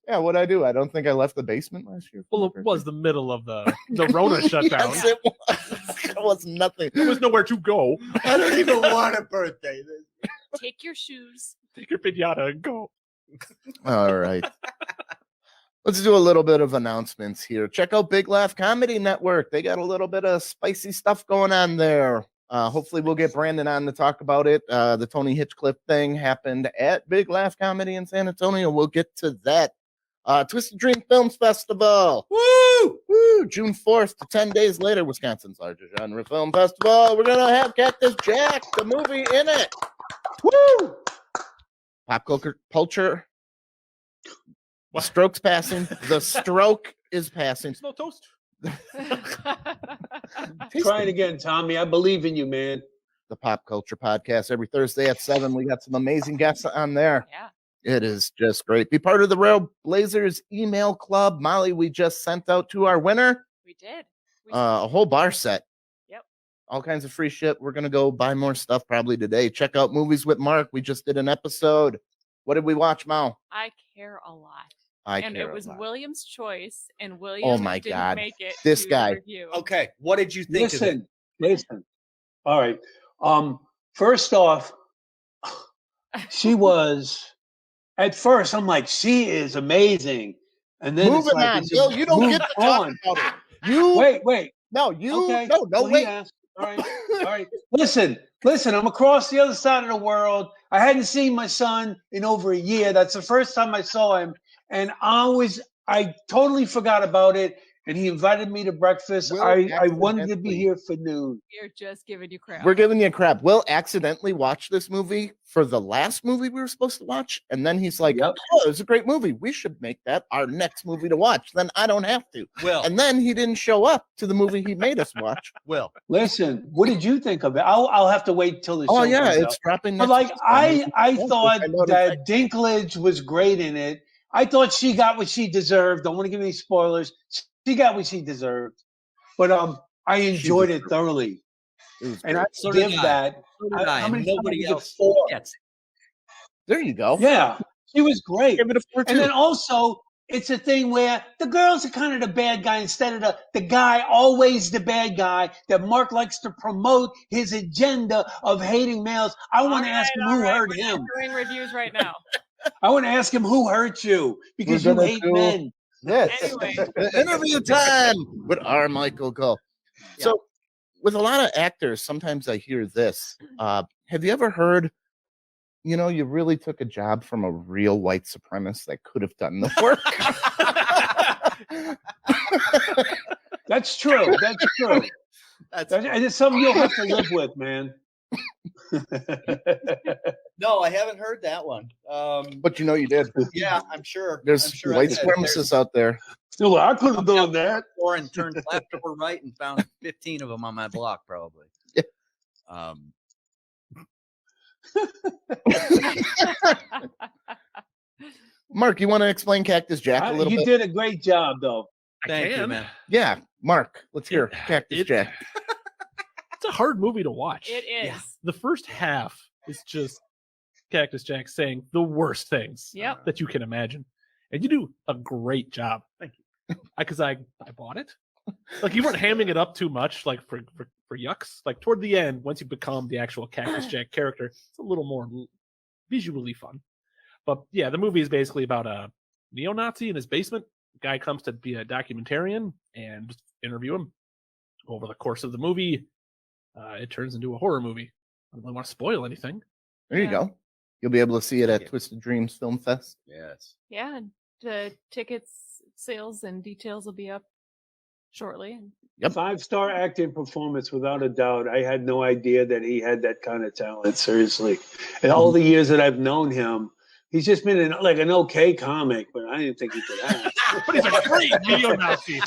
Yeah, what'd I do? I don't think I left the basement last year. Well, it was the middle of the Rona shutdown. Yes, it was. It was nothing. There was nowhere to go. I don't even want a birthday. Take your shoes. Take your pinata and go. All right. Let's do a little bit of announcements here. Check out Big Laugh Comedy Network. They got a little bit of spicy stuff going on there. Hopefully we'll get Brandon on to talk about it. The Tony Hitchcliffe thing happened at Big Laugh Comedy in San Antonio. We'll get to that. Twisted Dream Films Festival. Woo! Woo! June 4th to 10 days later, Wisconsin's largest genre film festival. We're going to have Cactus Jack, the movie, in it. Woo! Pop culture. The stroke's passing. The stroke is passing. No toast. Try it again, Tommy. I believe in you, man. The Pop Culture Podcast every Thursday at 7. We got some amazing guests on there. Yeah. It is just great. Be part of the Rail Blazers email club. Molly, we just sent out to our winner We did. a whole bar set. Yep. All kinds of free shit. We're going to go buy more stuff probably today. Check out Movies with Mark. We just did an episode. What did we watch, Mal? I care a lot. And it was William's choice, and William my didn't God. make it. This to guy. the review. Okay, what did you think of it? Listen. All right. First off, she was. At first, I'm like, she is amazing, and then Moving it's like, on. it's Yo, just you don't move get to talk on. about it. You Wait. No, you Okay. no, Well, he wait. asked. All right. Listen. I'm across the other side of the world. I hadn't seen my son in over a year. That's the first time I saw him, and I totally forgot about it. And he invited me to breakfast. Will I wanted to be accidentally- here for noon. We're just giving you crap. We're giving you crap. Will accidentally watch this movie for the last movie we were supposed to watch. And then he's like, Yep. oh, it's a great movie. We should make that our next movie to watch. Then I don't have to. Will, And then he didn't show up to the movie he made us watch. Will. Listen, what did you think of it? I'll have to wait till the show Oh, yeah. comes It's out. dropping. But next like week. I thought I know that Dinklage was great in it. I thought she got what she deserved. Don't want to give any spoilers. She got what she deserved. But I enjoyed it thoroughly. It was And I great. So did give I. that. So did I. How many Nobody times did else 4? gets it. There you go. Yeah, she was great. Give it a 4 And then also, it's a thing where the girls are kind of the bad guy instead of the guy, always the bad guy, that Mark likes to promote his agenda of hating males. I want to ask him who hurt We're not him. doing reviews right now. I want to ask him who hurt you because We're you gonna hate do- men. Yes. Anyway. The interview time with our Michael Gull. So, with a lot of actors, sometimes I hear this. Have you ever heard, you really took a job from a real white supremacist that could have done the work? That's true. That's true. And it's something you'll have to live with, man. No, I haven't heard that one. But you did. Yeah, I'm sure. There's I'm sure white I did. supremacists out there. No, I could have done that. Or and turned left or right and found 15 of them on my block, probably. Yeah. Mark, you want to explain Cactus Jack a little You bit? did a great job, though. Thank you, can. man. Yeah, Mark, let's hear Cactus It- Jack. It's a hard movie to watch. It is. Yeah. The first half is just Cactus Jack saying the worst things Yep. that you can imagine. And you do a great job. Thank you. Because I bought it. Like, you weren't hamming it up too much, like for yucks. Like, toward the end, once you become the actual Cactus Jack character, it's a little more visually fun. But yeah, the movie is basically about a neo-Nazi in his basement. The guy comes to be a documentarian and just interview him. Over the course of the movie, it turns into a horror movie. I don't really want to spoil anything. There you Yeah. go. You'll be able to see it at Yeah. Twisted Dreams Film Fest. Yes. Yeah, and the tickets, sales, and details will be up shortly. Yep. 5-star acting performance, without a doubt. I had no idea that he had that kind of talent. Seriously, in all the years that I've known him, He's just been in like an okay comic, but I didn't think he could act. But he's a great neo-Nazi.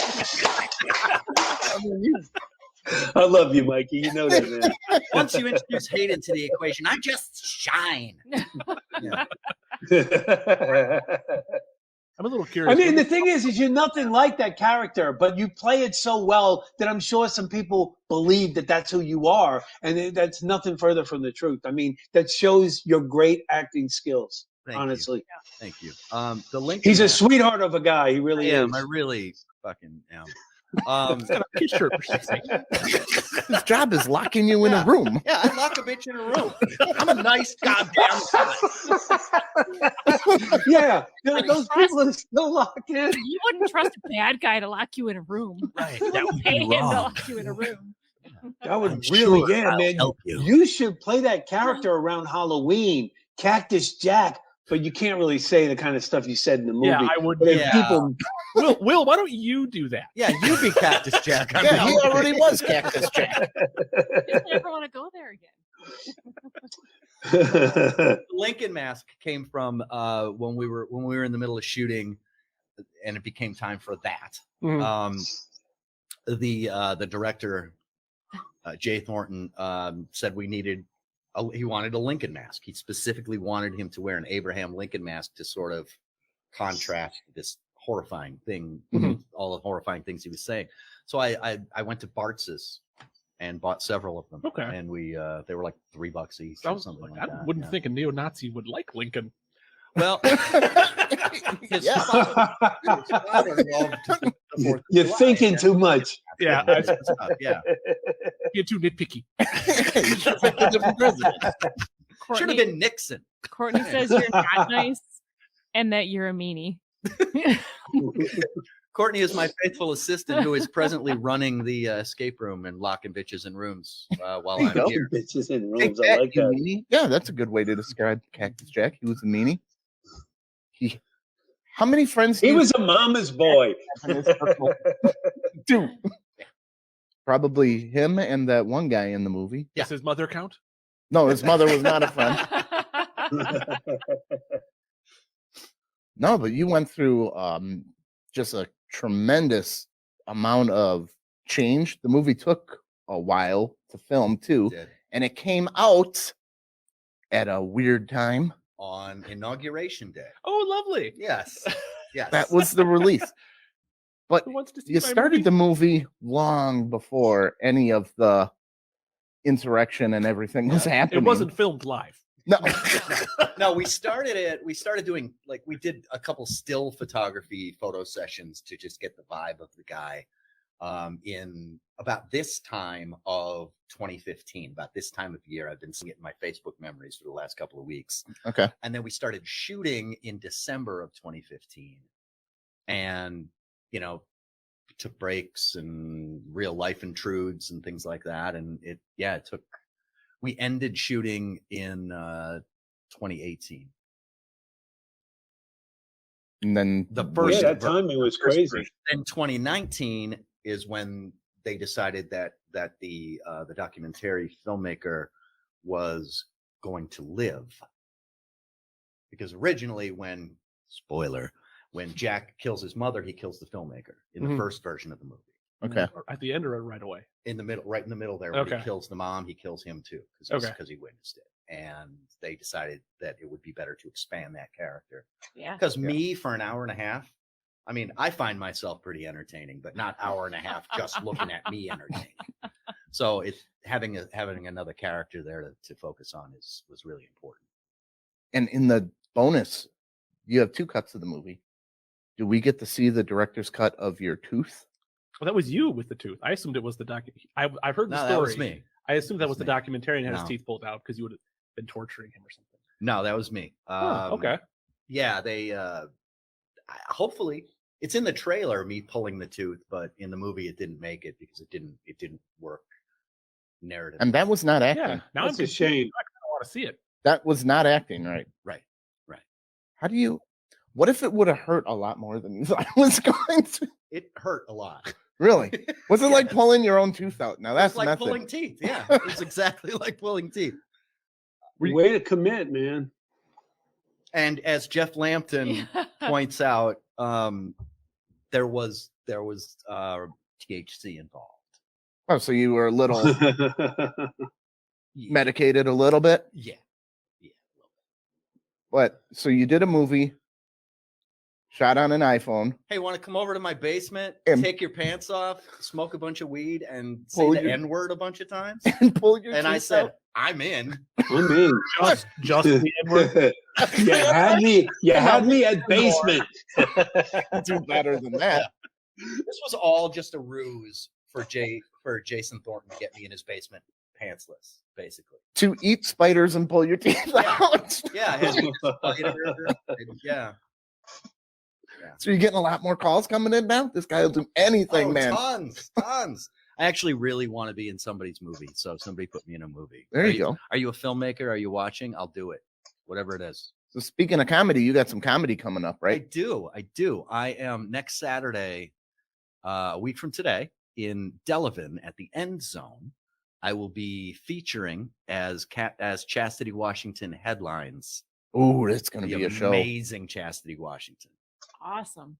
I love you, Mikey. You know that, man. Once you introduce hate into the equation, I just shine. Yeah. I'm a little curious. I mean, the thing is you're nothing like that character, but you play it so well that I'm sure some people believe that that's who you are, and that's nothing further from the truth. I mean, that shows your great acting skills. Thank honestly, you. Thank you. The link. He's a sweetheart of a guy. He really I is. am. I really fucking am. He's got a kid shirt for shit's sake. His job is locking you in a room. Yeah, I lock a bitch in a room. I'm a nice goddamn guy. Yeah, those people are still locked in. You wouldn't trust a bad guy to lock you in a room. Right. That would Pay be him to wrong. lock you in a room. That would I'm really, sure yeah, I'll man. help you. You should play that character around Halloween, Cactus Jack. But you can't really say the kind of stuff you said in the movie. Yeah, I would. But if Yeah. people, Will, why don't you do that? Yeah, you be Cactus Jack. I'm Yeah, down. he already was Cactus Jack. I just never want to go there again. The Lincoln mask came from when we were in the middle of shooting, and it became time for that. Mhm. The director, Jay Thornton, said he wanted a Lincoln mask. He specifically wanted him to wear an Abraham Lincoln mask to sort of contrast this horrifying thing, all the horrifying things he was saying. So I went to Bartz's and bought several of them. Okay. And they were like $3 each I or was something like, like I that. wouldn't yeah. think a neo-Nazi would like Lincoln. Well, his Yeah. father loved the 4th of you're July. thinking too much. Yeah, Yeah. you're too nitpicky. You should pick a different president. Should have been Nixon. Courtney says you're not nice and that you're a meanie. Courtney is my faithful assistant who is presently running the escape room and locking bitches in rooms while I'm Don't here. bitches in Take rooms. I that, like you that. meanie. Yeah, that's a good way to describe Cactus Jack. He was a meanie. How many friends? He was a mama's boy. Two. Probably him and that one guy in the movie. Does his mother count? No, his mother was not a friend. No, but you went through just a tremendous amount of change. The movie took a while to film too, Did. and it came out at a weird time. On Inauguration Day. Oh, lovely. Yes. Yes. That was the release. But Who wants to see you my started movie? the movie long before any of the insurrection and everything was happening. It wasn't filmed live. No. No, we started doing, like, we did a couple still photography photo sessions to just get the vibe of the guy in about this time of 2015, about this time of year. I've been seeing it in my Facebook memories for the last couple of weeks. Okay. And then we started shooting in December of 2015 and, took breaks and real life intrudes and things like that. And we ended shooting in 2018. And then The first, Yeah, that timing was crazy. Then 2019 is when they decided that the documentary filmmaker was going to live, because originally when Jack kills his mother, he kills the filmmaker in the first version of the movie. okay. Or at the end or right away? In the middle, right in the middle there, when Okay. he kills the mom, he kills him too, Okay. because he witnessed it. And they decided that it would be better to expand that character. Yeah. Because me, for an hour and a half, I mean, I find myself pretty entertaining, but not hour and a half just looking at me entertaining. So having another character there to focus on was really important. And in the bonus, you have two cuts of the movie. Do we get to see the director's cut of your tooth? Well, that was you with the tooth. I assumed it was the doc. I've heard the No, story. that was me. I assumed that That was was the me. documentarian had No. his teeth pulled out because you would have been torturing him or something. No, that was me. Okay. Yeah, they hopefully it's in the trailer, me pulling the tooth, but in the movie it didn't make it because it didn't work narrative. And that was not acting. Yeah. Now That's I'm a shame. I kind of want to see it. That was not acting, right? Right. What if it would have hurt a lot more than you thought it was going to? It hurt a lot. Really? Was it like Yes. pulling your own tooth out? Now that's It's like method. pulling teeth. Yeah, it's exactly like pulling teeth. Way to commit, man. And as Jeff Lampton points out, there was THC involved. Oh, so you were a little medicated a little bit? Yeah. What? So you did a movie, shot on an iPhone. Hey, want to come over to my basement, And- take your pants off, smoke a bunch of weed, and say Pull the your- N-word a bunch of times? And pull your And I teeth said, out? I'm in. I'm in. Just the N-word. You had me at basement. Do better than that. This was all just a ruse for Jason Thornton to get me in his basement pantsless, basically. To eat spiders and pull your teeth out. Yeah, I had to eat a spider, yeah. So you're getting a lot more calls coming in now? This guy will do anything, man. Tons. I actually really want to be in somebody's movie, so somebody put me in a movie. There you go. Are you a filmmaker? Are you watching? I'll do it. Whatever it is. So speaking of comedy, you got some comedy coming up, right? I do. I am next Saturday, a week from today, in Delavan at the End Zone. I will be featuring as Chastity Washington headlines. Oh, that's going to be a show. Amazing Chastity Washington. Awesome.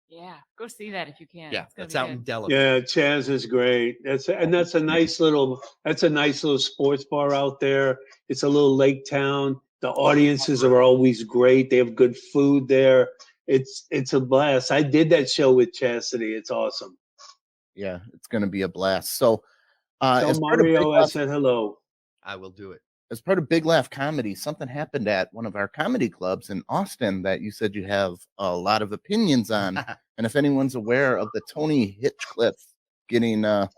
Yeah, go see that if you can. Yeah, It's gonna that's be out good. in Delavan. Yeah, Chaz is great. That's a nice little sports bar out there. It's a little lake town. The audiences are always great. They have good food there. It's a blast. I did that show with Chastity. It's awesome. Yeah, it's going to be a blast. So Tell as part of Big Mario I Laugh- said hello. I will do it. as part of Big Laugh Comedy, something happened at one of our comedy clubs in Austin that you said you have a lot of opinions on. And if anyone's aware of the Tony Hitchcliffe getting, what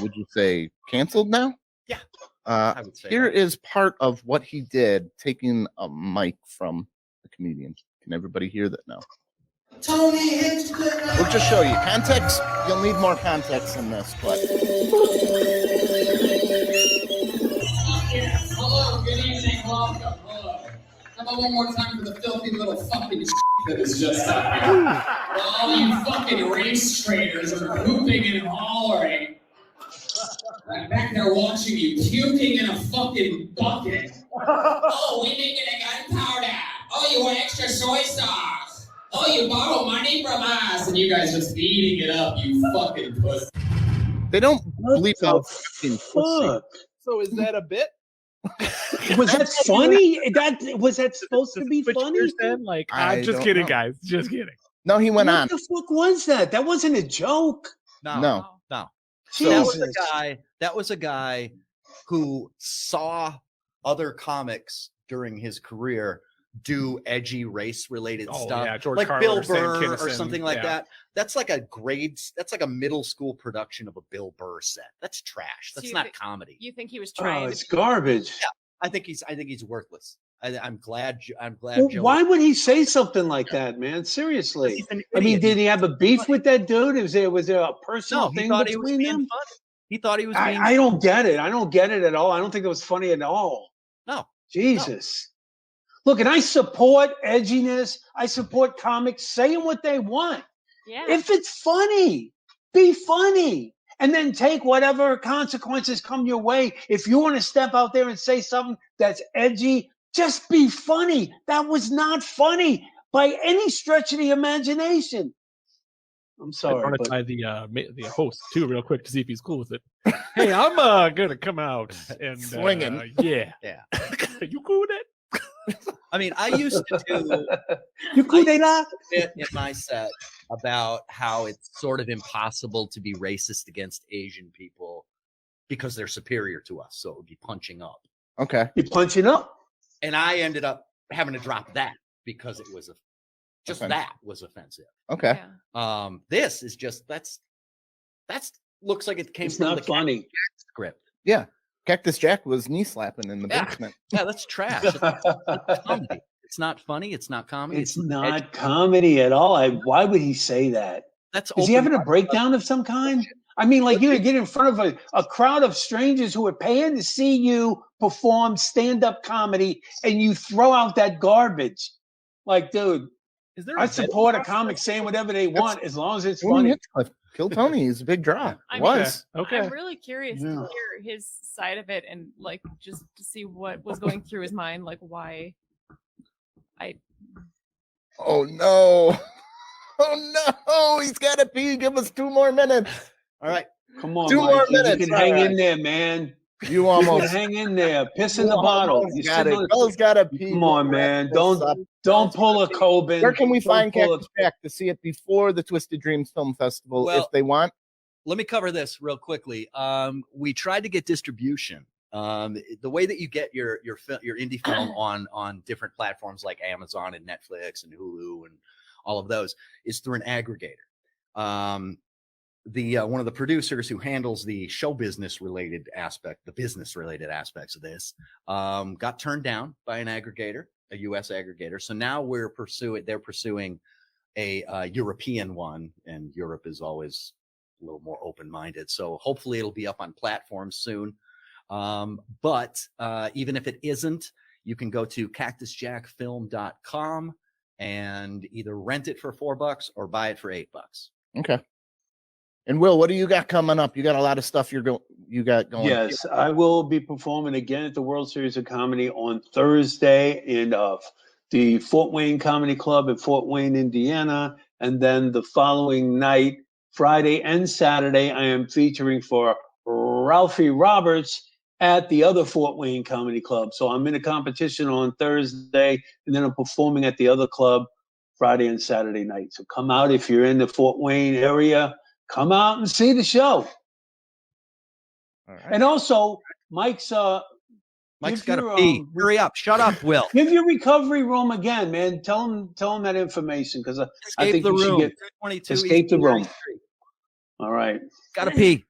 would you say, canceled now? Yeah, I would say here that. is part of what he did, taking a mic from the comedian. Can everybody hear that now? Tony Hitchcliffe. We'll just show you context. You'll need more context in this, but Hello, good evening, welcome. Hello. How about one more time for the filthy little fucking that is just up here? All you fucking race traitors are whooping and hollering. Right back there watching you puking in a fucking bucket. Oh, we making a gunpowder. Oh, you want extra soy sauce. Oh, you borrow money from us. And you guys just eating it up, you fucking pussy. they don't What bleep the out fucking pussy. fuck? So is that a bit? Was that funny? Was that supposed to be Switch funny? gears then? Like, I I'm just don't kidding, know. guys. Just kidding. No, he went What on. the fuck was that? That wasn't a joke. No. No. So- That was Jesus. a guy who saw other comics during his career do edgy race related Oh, stuff, yeah, George like Carlin Bill or Sam Burr or Kinison, something like yeah. that. That's like a middle school production of a Bill Burr set. That's trash. So That's you not thi- comedy. You think he was Oh, trying? it's garbage. I think he's worthless. I'm glad. Well, Joe. why would he say something like that, man? Seriously. He's an I mean, idiot. did he have a beef with that dude? Was there a personal No, he thing thought he was between being them? funny. He thought he was being. I don't get it. I don't get it at all. I don't think it was funny at all. No. Jesus. Look, and I support edginess. I support comics saying what they want. Yeah. If it's funny, be funny. And then take whatever consequences come your way. If you want to step out there and say something that's edgy, just be funny. That was not funny by any stretch of the imagination. I'm I sorry, run it but by the host too, real quick, to see if he's cool with it. Hey, I'm gonna come out and Swinging. yeah. Yeah. You cool with it? I mean, I used to do you cool, they lie? bit in my set about how it's sort of impossible to be racist against Asian people because they're superior to us. So it would be punching up. Okay. You're punching up. And I ended up having to drop that because it was Offensive. that was offensive. Okay. Yeah. This is just that's looks like it came It's from not the funny. Cactus Jack script. Yeah. Cactus Jack was knee slapping in the Yeah. basement. Yeah, that's trash. It's not comedy. It's not funny. It's not comedy. It's not comedy at all. Why would he say that? That's Is he open having a breakdown of some kind? I mean, like, you get in front of a crowd of strangers who are paying to see you perform stand-up comedy, and you throw out that garbage. Like, dude, Is there I support a comic saying whatever they want as long as it's Tony funny. Hitchcliff. Kill Tony is a big draw. I mean, Was. Okay. I'm really curious Yeah. to hear his side of it and like just to see what was going through his mind, like why. Oh no. Oh no. He's got to pee. Give us 2 more minutes. All right. Come on, 2 more Mikey. minutes. You can All hang right. in there, man. You You can almost hang in there. Piss in you the bottle. almost You got sit it. on Bill's got to pee. Come on, man. Don't pull a Coben. Where can we Don't find pull a- Cactus Jack to see it before the Twisted Dreams Film Festival Well, if they want? Let me cover this real quickly. We tried to get distribution. The way that you get your indie film on different platforms like Amazon and Netflix and Hulu and all of those is through an aggregator. One of the producers who handles the show business related aspect, the business related aspects of this, got turned down by an aggregator, a U.S. aggregator. So now they're pursuing a European one, and Europe is always a little more open-minded. So hopefully it'll be up on platforms soon. But even if it isn't, you can go to cactusjackfilm.com and either rent it for $4 or buy it for $8. Okay. And Will, what do you got coming up? You got a lot of stuff you got going. Yes, I will be performing again at the World Series of Comedy on Thursday in the Fort Wayne Comedy Club in Fort Wayne, Indiana. And then the following night, Friday and Saturday, I am featuring for Ralphie Roberts at the other Fort Wayne Comedy Club. So I'm in a competition on Thursday, and then I'm performing at the other club Friday and Saturday night. So come out if you're in the Fort Wayne area. Come out and see the show. All right. And also, Mike's got give to your, pee. Hurry up. Shut up, Will. give your recovery room again, man. Tell him that information because I Escape think the you should room. get 222 escape the East room. 33. All right. Got to pee.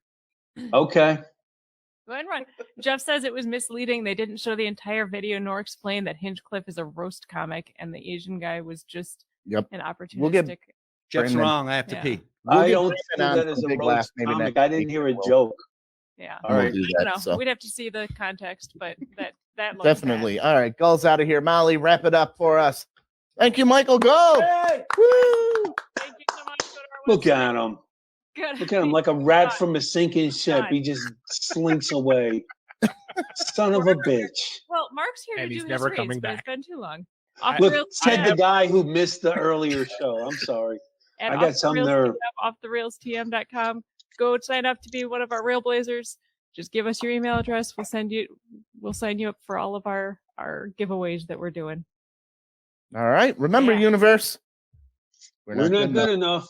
Okay. Go ahead and run. Jeff says it was misleading. They didn't show the entire video nor explain that Hinchcliffe is a roast comic and the Asian guy was just Yep. an opportunistic. We'll get Jeff's Brandon. wrong. I have to Yeah. pee. We'll I get don't Brandon see on that for as a Big roast Laugh maybe comic. next I didn't week. hear a We'll- joke. Yeah. All right. We'll do I that. don't know. So We'd have to see the context, but that looks definitely. bad. All right, Gull's out of here. Molly, wrap it up for us. Thank you, Michael Gull. Woo! Thank you so much. Go to our Look website. at him. Good. Look at him like a rat from a sinking ship. God. He just slinks away. Son of a bitch. Well, Mark's here And to he's do never his coming reads, but back. it's been too long. I- Look, Reels said TM the guy who missed the earlier show. I'm sorry. at I got some nerve. offthereelstm.com. Go sign up to be one of our Rail Blazers. Just give us your email address. We'll sign you up for all of our giveaways that we're doing. All right. Remember, Yeah. universe. We're not good enough. enough.